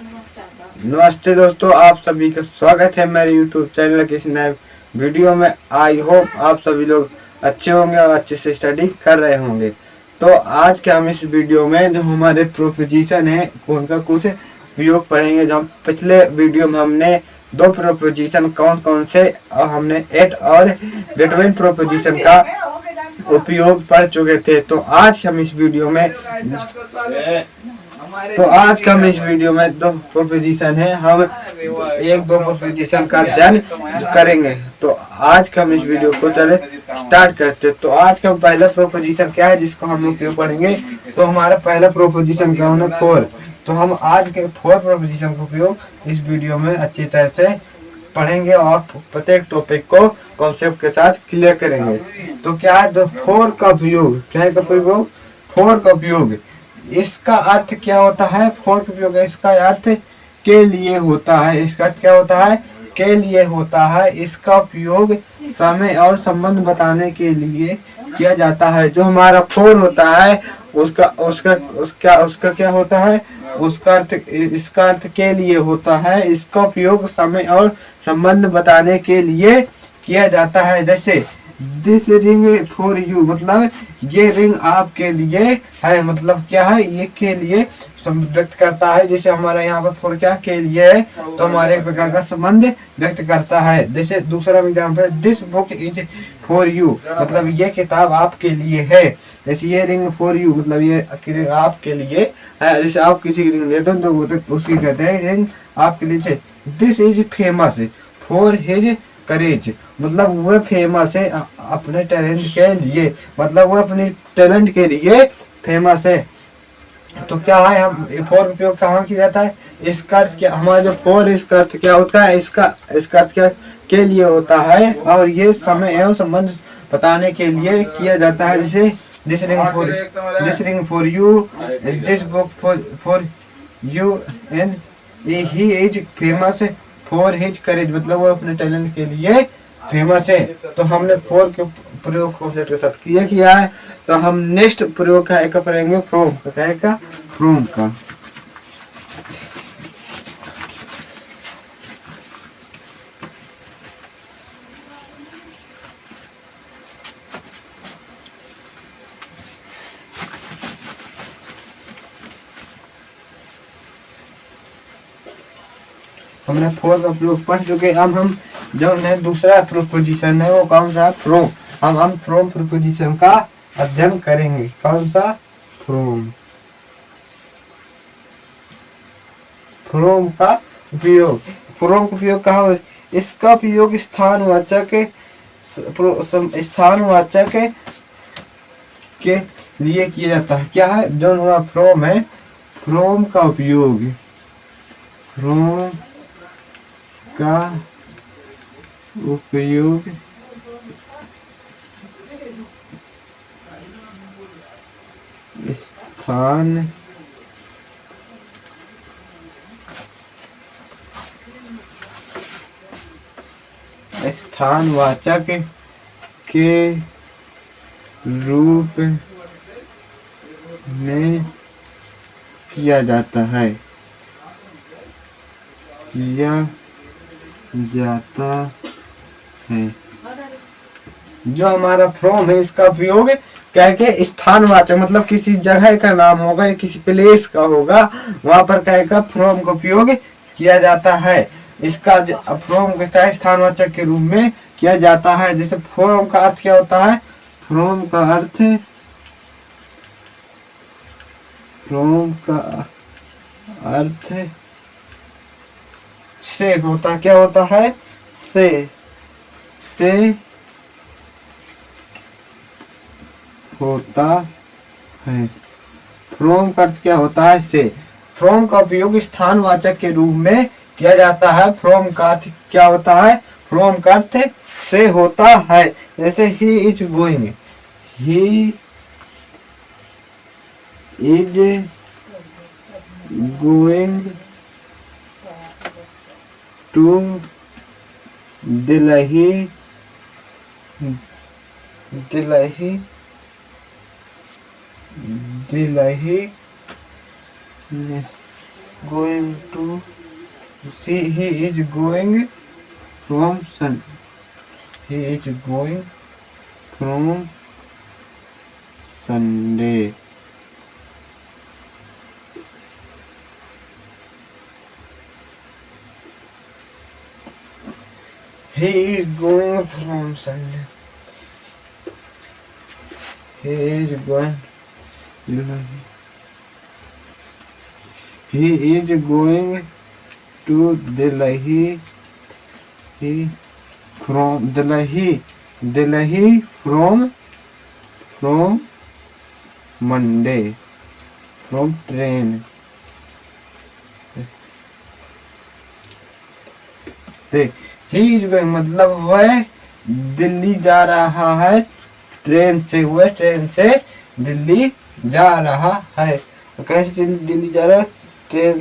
नमस्ते दोस्तों, आप सभी का स्वागत है मेरे YouTube चैनल के इस नए वीडियो में। आई होप आप सभी लोग अच्छे होंगे और अच्छे से स्टडी कर रहे होंगे। तो आज के हम इस वीडियो में जो हमारे प्रोपोजिशन है उनका कुछ उपयोग पढ़ेंगे। जो हम पिछले वीडियो में हमने दो प्रोपोजिशन कौन कौन से और हमने एट और बिटवीन प्रोपोजिशन का उपयोग पढ़ चुके थे। तो आज हम इस वीडियो में दो प्रोपोजिशन है, हम एक दो प्रोपोजिशन का अध्ययन करेंगे। तो आज का हम इस वीडियो को चले स्टार्ट करते। तो आज का पहला प्रोपोजिशन क्या है जिसको हम उपयोग पढ़ेंगे। तो हमारा पहला प्रोपोजिशन क्या होना, फोर। तो हम आज के फोर प्रोपोजिशन का उपयोग इस वीडियो में अच्छी तरह से पढ़ेंगे और प्रत्येक टॉपिक को कॉन्सेप्ट के साथ क्लियर करेंगे। तो क्या है जो फोर का उपयोग, क्या है का उपयोग, फोर का उपयोग, इसका अर्थ क्या होता है। फोर का उपयोग इसका अर्थ के लिए होता है। इसका अर्थ क्या होता है, के लिए होता है। इसका उपयोग समय और संबंध बताने के लिए किया जाता है। जो हमारा फोर होता है उसका उसका उसका उसका क्या होता है, उसका अर्थ, इसका अर्थ के लिए होता है। इसका उपयोग समय और संबंध बताने के लिए किया जाता है। जैसे दिस रिंग फॉर यू, मतलब ये रिंग आपके लिए है। मतलब क्या है, ये के लिए व्यक्त करता है। जैसे हमारा यहाँ पर फॉर क्या के लिए है, तो हमारे एक प्रकार का संबंध व्यक्त करता है। जैसे दूसरा example, this book is for you, मतलब ये किताब आपके लिए है। जैसे ये रिंग फॉर यू, मतलब ये आपके लिए है। जैसे आप किसी की रिंग देते हो तो उसकी कहते हैं रिंग आपके लिए। This is famous for his courage, मतलब वह फेमस है अपने टैलेंट के लिए, मतलब वह अपने टैलेंट के लिए फेमस है। तो क्या है, हम फोर उपयोग कहाँ किया जाता है, इसका अर्थ क्या, हमारा जो फोर इसका अर्थ क्या होता है, इसका अर्थ क्या के लिए होता है और ये समय एवं संबंध बताने के लिए किया जाता है। जैसे this ring for you, this book for you and he is famous for his courage, मतलब वो अपने टैलेंट के लिए फेमस है। तो हमने फोर के प्रयोग कॉन्सेप्ट के साथ किया है। तो हम नेक्स्ट प्रयोग का करेंगे फ्रॉम का, फ्रॉम का। हमने फोर का प्रयोग पढ़ चुके। अब हम जो दूसरा प्रोपोजिशन है वो कौन सा, फ्रॉम। हम फ्रॉम प्रोपोजिशन का अध्ययन करेंगे। कौन सा, फ्रॉम। फ्रॉम का उपयोग, फ्रॉम का उपयोग कहाँ, इसका उपयोग स्थानवाचक के लिए किया जाता है। क्या है, जो हमारा फ्रॉम है, फ्रॉम का उपयोग, फ्रॉम का उपयोग स्थानवाचक के रूप में किया जाता है, जो हमारा फ्रॉम है इसका उपयोग क्या के स्थानवाचक, मतलब किसी जगह का नाम होगा या किसी प्लेस का होगा, वहां पर क्या का फ्रॉम का उपयोग किया जाता है। इसका फ्रॉम का स्थानवाचक के रूप में किया जाता है। जैसे फ्रॉम का अर्थ क्या होता है, फ्रॉम का अर्थ से होता, क्या होता है, से होता है। फ्रॉम का अर्थ क्या होता है, से। फ्रॉम का उपयोग स्थानवाचक के रूप में किया जाता है। फ्रॉम का अर्थ क्या होता है, फ्रॉम का अर्थ से होता है। जैसे he is going, he is going to Delhi going to he is going from sun he is going from Sunday. He is going from Sunday. He is going. He is going to Delhi. He from Delhi. Delhi from Monday. From train. देख ही is going मतलब वह दिल्ली जा रहा है train से, वह train से दिल्ली जा रहा है। तो कैसे दिल्ली जा रहा है? ट्रेन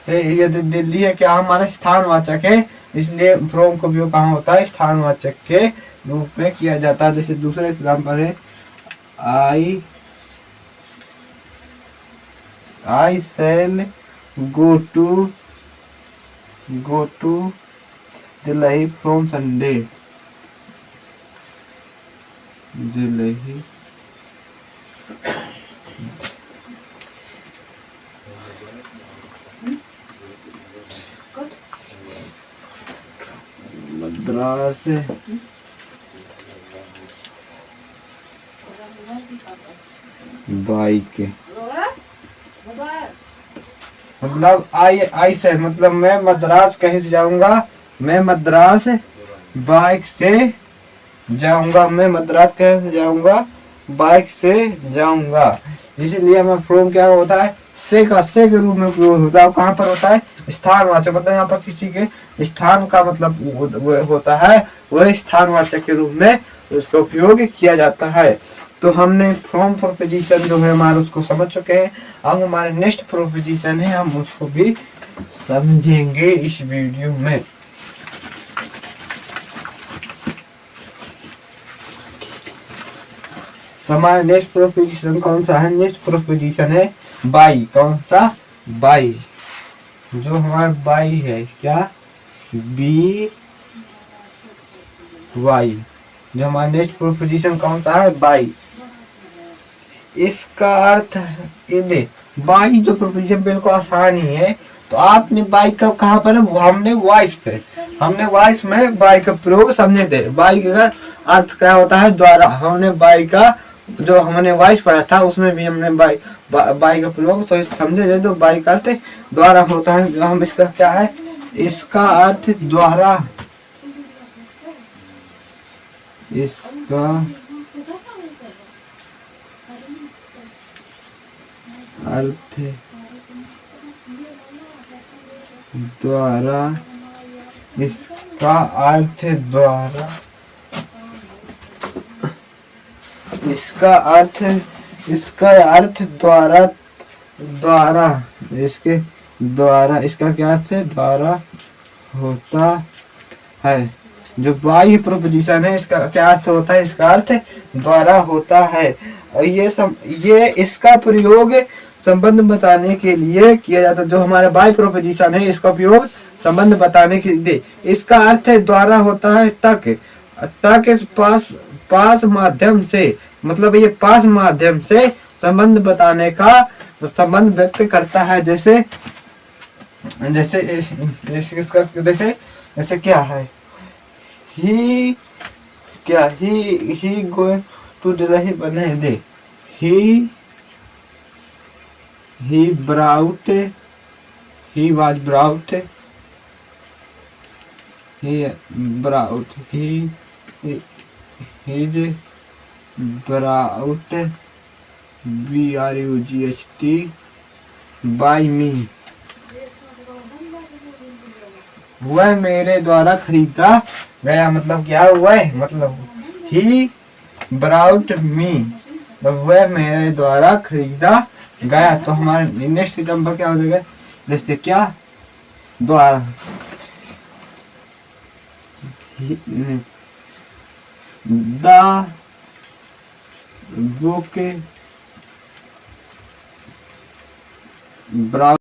से ये दिल्ली है क्या हमारा स्थानवाचक है, इसलिए फ्रॉम का उपयोग कहाँ होता है? स्थानवाचक के रूप में किया जाता है। जैसे दूसरा एग्जाम्पल है आई शैल go to Delhi from Sunday. Delhi Madras bike मतलब आई से मतलब मैं मद्रास कहीं से जाऊंगा, मैं मद्रास बाइक से जाऊंगा, मैं मद्रास कहीं से जाऊंगा, बाइक से जाऊंगा। इसीलिए हमें फ्रॉम क्या होता है? से का से के रूप में उपयोग होता है। कहाँ पर होता है? स्थानवाचक, मतलब यहाँ पर किसी के स्थान का मतलब होता है, वह स्थानवाचक के रूप में उसका उपयोग किया जाता है। तो हमने फ्रॉम प्रोपोजिशन जो है हमारा उसको समझ चुके हैं। अब हमारे नेक्स्ट प्रोपोजिशन है, हम उसको भी समझेंगे इस वीडियो में। तो हमारा नेक्स्ट प्रोपोजिशन कौन सा है? नेक्स्ट प्रोपोजिशन है बाई। कौन सा? बाई। जो हमारा बाई है क्या? B Y. जो हमारा नेक्स्ट प्रोपोजिशन कौन सा है? बाई। इसका अर्थ है बाई जो प्रोपोजिशन बिल्कुल आसान ही है। तो आपने बाई का कहाँ पर? हमने वॉइस पे, हमने वॉइस में बाई का प्रयोग समझे थे। बाई का अर्थ क्या होता है? द्वारा। हमने बाई का जो हमने वॉइस पढ़ा था उसमें भी हमने बाई का प्रयोग तो समझे थे। तो बाई का अर्थ द्वारा होता है। जो हम इसका क्या है? इसका अर्थ द्वारा, इसका अर्थ द्वारा, इसका अर्थ द्वारा, इसका अर्थ, इसका अर्थ द्वारा, द्वारा, इसके द्वारा, इसका क्या अर्थ है? द्वारा होता है। जो बाई प्रोपोजिशन है इसका क्या अर्थ होता है? इसका अर्थ द्वारा होता है। और ये इसका प्रयोग संबंध बताने के लिए किया जाता है। जो हमारा बाई प्रोपोजिशन है इसका उपयोग संबंध बताने के लिए। इसका अर्थ द्वारा होता है तक, तक पास माध्यम से, मतलब ये पास माध्यम से संबंध बताने का संबंध व्यक्त करता है। जैसे जैसे जैसे जैसे क्या है? ही क्या? ही गोइंग टू दिल्ली बने दे। He brought, he was brought, he brought, he brought BRUGHT by me. वह मेरे द्वारा खरीदा गया। मतलब क्या हुआ है? मतलब ही ब्राउट मी, वह मेरे द्वारा खरीदा गया। तो हमारे नेक्स्ट नंबर क्या हो जाएगा? जैसे क्या? द्वारा। The book brown